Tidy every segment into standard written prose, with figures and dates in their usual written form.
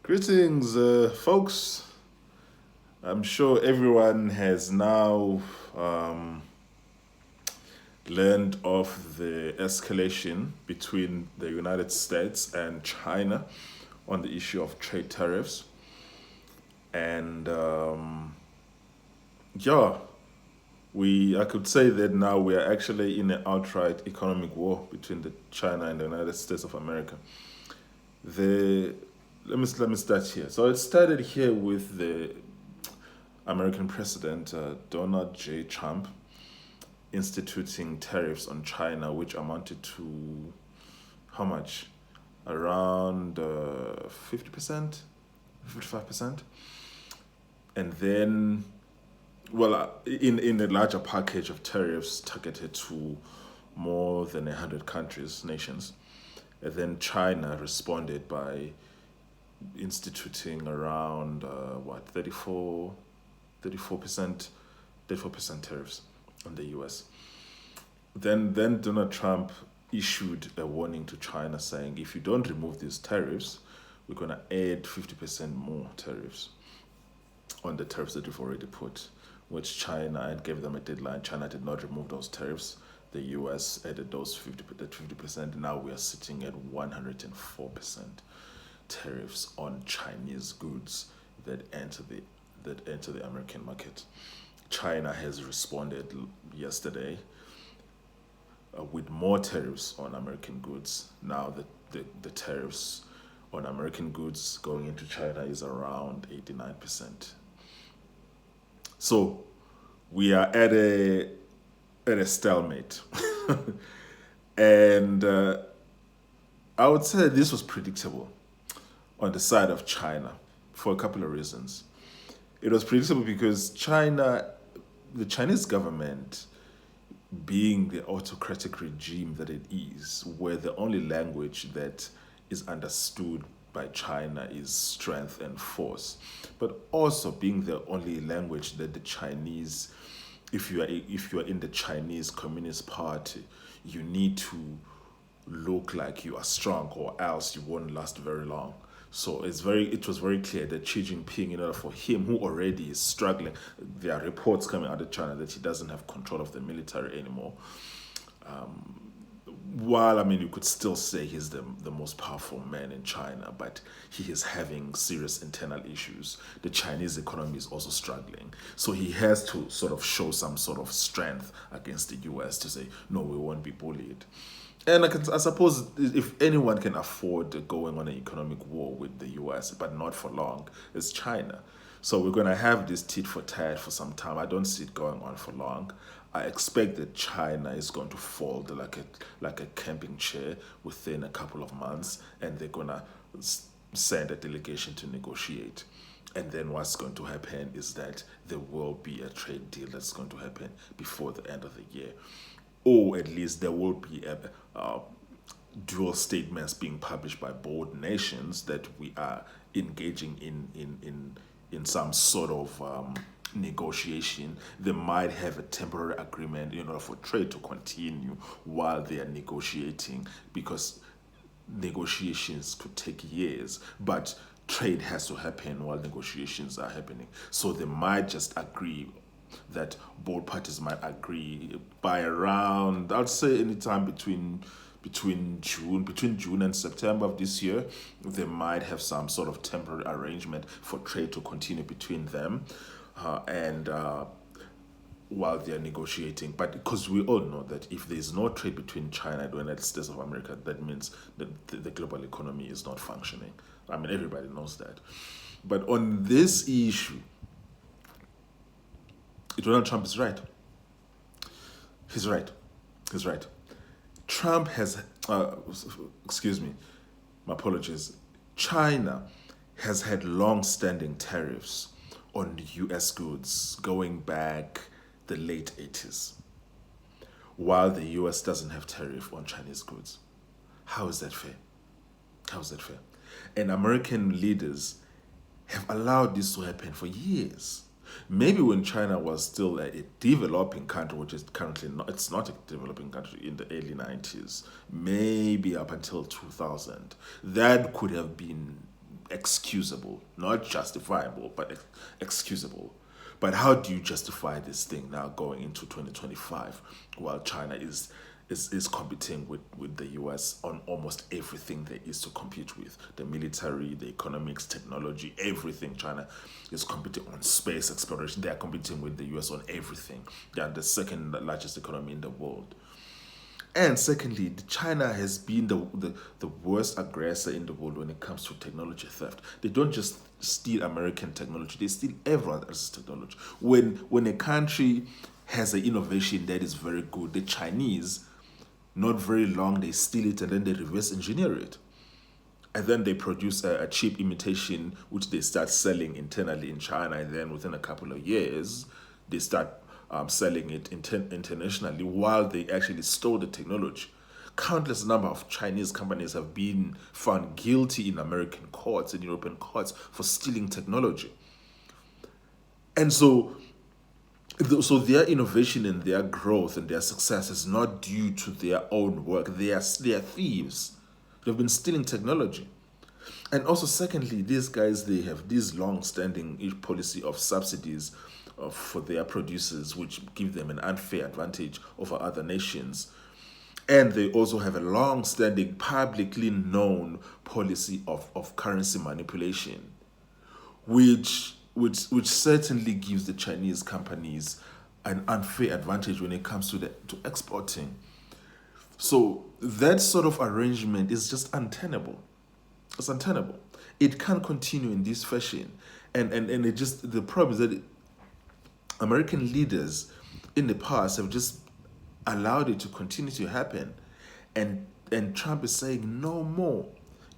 Greetings, folks. I'm sure everyone has now um, learned of the escalation between the United States and China on the issue of trade tariffs. And yeah, I could say that now we are actually in an outright economic war between China and the United States of America. The let me start here. So it started here with the American President Donald J. Trump instituting tariffs on China, which amounted to how much? Around 50%, 55%. And then, in a larger package of tariffs targeted to more than 100 countries, nations. And then China responded by instituting around, 34%, 34% tariffs on the US. Then Donald Trump issued a warning to China saying, if you don't remove these tariffs, we're going to add 50% more tariffs on the tariffs that we've already put, which China, and gave them a deadline. China did not remove those tariffs. The US added those 50%. Now we are sitting at 104% tariffs on Chinese goods that enter the American market. China has responded yesterday with more tariffs on American goods. Now the tariffs on American goods going into China is around 89%. So we are at a stalemate. And I would say this was predictable on the side of China for a couple of reasons. It was predictable because the Chinese government, being the autocratic regime that it is, where the only language that is understood by China is strength and force, but also being the only language that the Chinese, if you are in the Chinese Communist Party, you need to look like you are strong, or else you won't last very long. So it was very clear that Xi Jinping, in order for him, who already is struggling, there are reports coming out of China that he doesn't have control of the military anymore. While, I mean, you could still say he's the most powerful man in China, but he is having serious internal issues. The Chinese economy is also struggling. So he has to sort of show some sort of strength against the US to say, no, we won't be bullied. And I suppose if anyone can afford going on an economic war with the US, but not for long, it's China. So we're going to have this tit for tat for some time. I don't see it going on for long. I expect that China is going to fold like a camping chair within a couple of months, and they're going to send a delegation to negotiate. And then what's going to happen is that there will be a trade deal that's going to happen before the end of the year, or at least there will be dual statements being published by both nations that we are engaging in some sort of negotiation. They might have a temporary agreement in order for trade to continue while they are negotiating, because negotiations could take years, but trade has to happen while negotiations are happening. So they might just agree, that both parties might agree by around, I'd say anytime between June and September of this year, they might have some sort of temporary arrangement for trade to continue between them, and while they're negotiating. But because we all know that if there's no trade between China and the United States of America, that means that the global economy is not functioning. I mean, everybody knows that. But on this issue, Donald Trump is right. He's right. He's right. Trump has, excuse me, my apologies. China has had long standing tariffs on US goods going back the late 80s, while the US doesn't have tariff on Chinese goods. How is that fair? How is that fair? And American leaders have allowed this to happen for years. Maybe when China was still a developing country, which is currently not, it's not a developing country, in the early 90s, maybe up until 2000, that could have been excusable, not justifiable, but excusable. But how do you justify this thing now going into 2025 while China is competing with the US on almost everything there is to compete with? The military, the economics, technology, everything. China is competing on space exploration. They are competing with the US on everything. They are the second largest economy in the world. And secondly, China has been the worst aggressor in the world when it comes to technology theft. They don't just steal American technology, they steal everyone else's technology. When a country has an innovation that is very good, the Chinese, not very long, they steal it and then they reverse engineer it. And then they produce a cheap imitation, which they start selling internally in China. And then within a couple of years, they start selling it internationally while they actually stole the technology. Countless number of Chinese companies have been found guilty in American courts and European courts for stealing technology. And so their innovation and their growth and their success is not due to their own work. They are thieves. They've been stealing technology. And also, secondly, these guys, they have this long-standing policy of subsidies for their producers, which give them an unfair advantage over other nations. And they also have a long-standing, publicly known policy of currency manipulation, which certainly gives the Chinese companies an unfair advantage when it comes to exporting. So that sort of arrangement is just untenable. It's untenable. It can't continue in this fashion. And it just, the problem is that American leaders in the past have just allowed it to continue to happen. And Trump is saying no more.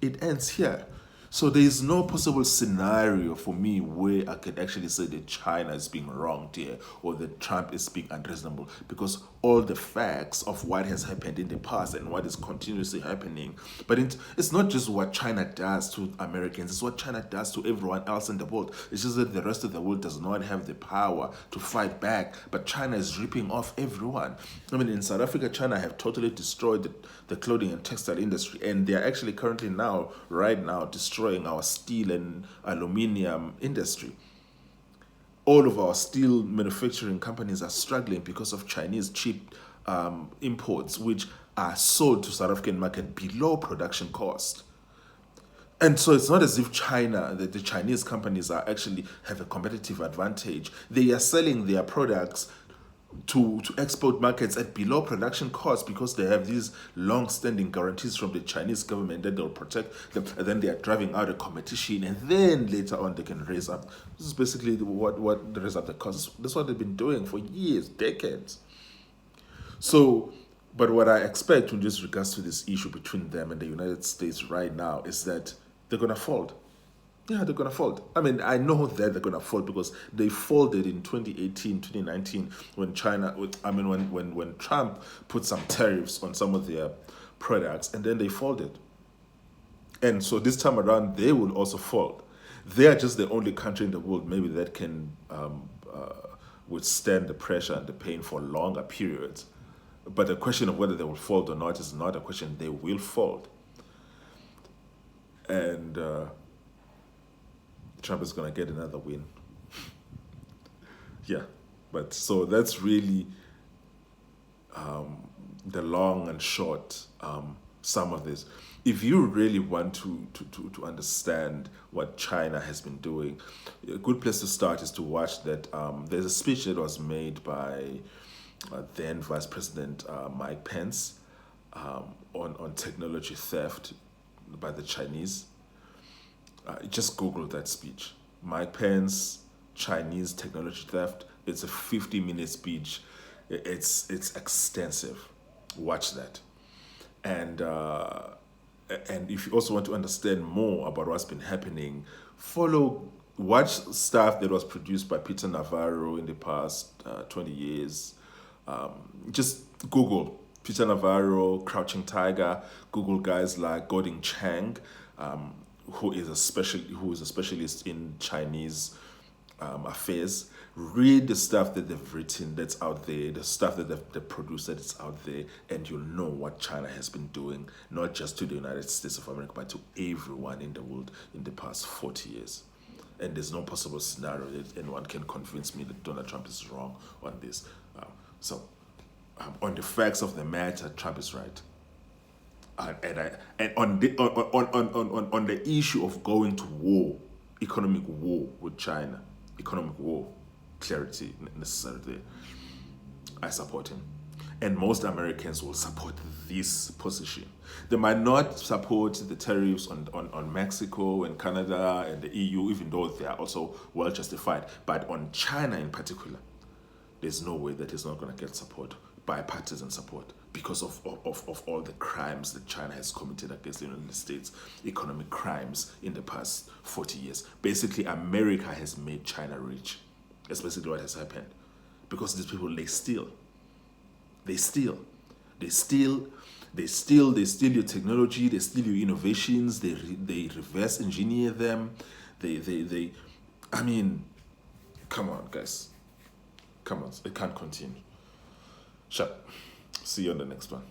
It ends here. So there is no possible scenario for me where I could actually say that China is being wronged here or that Trump is being unreasonable, because all the facts of what has happened in the past and what is continuously happening. But it's not just what China does to Americans, it's what China does to everyone else in the world. It's just that the rest of the world does not have the power to fight back, but China is ripping off everyone. I mean, in South Africa, China have totally destroyed the clothing and textile industry, and they are actually currently right now, destroying our steel and aluminium industry. All of our steel manufacturing companies are struggling because of Chinese cheap imports, which are sold to South African market below production cost. And so it's not as if the Chinese companies actually have a competitive advantage. They are selling their products to export markets at below production cost because they have these long-standing guarantees from the Chinese government that they'll protect them, and then they are driving out a competition, and then later on they can raise up. This is basically what raise up the costs. That's what they've been doing for years, decades. So, but what I expect in just regards to this issue between them and the United States right now is that they're gonna fold. Yeah, they're going to fold. I mean, I know that they're going to fold because they folded in 2018, 2019 when when Trump put some tariffs on some of their products, and then they folded. And so this time around, they will also fold. They are just the only country in the world maybe that can withstand the pressure and the pain for longer periods. But the question of whether they will fold or not is not a question. They will fold. And Trump is going to get another win. Yeah, but so that's really the long and short sum of this. If you really want to understand what China has been doing, a good place to start is to watch that. There's a speech that was made by then Vice President Mike Pence on technology theft by the Chinese. Just Google that speech. Mike Pence, Chinese technology theft. It's a 50-minute speech. It's extensive. Watch that. And if you also want to understand more about what's been happening, watch stuff that was produced by Peter Navarro in the past 20 years. Just Google Peter Navarro, Crouching Tiger. Google guys like Goding Chang, who is a specialist in Chinese affairs, read the stuff that they've written that's out there, the stuff that they've produced that is out there, and you'll know what China has been doing, not just to the United States of America, but to everyone in the world in the past 40 years. And there's no possible scenario that anyone can convince me that Donald Trump is wrong on this. On the facts of the matter, Trump is right. And on the issue of going to war, economic war with China, economic war, clarity necessary there, I support him. And most Americans will support this position. They might not support the tariffs on Mexico and Canada and the EU, even though they are also well justified. But on China in particular, there's no way that he's not going to get support, bipartisan support, because of all the crimes that China has committed against the United States, economic crimes in the past 40 years. Basically, America has made China rich. That's basically what has happened. Because these people, they steal. They steal your technology, they steal your innovations, they reverse engineer them. I mean, come on, guys. Come on, it can't continue. Shut. See you on the next one.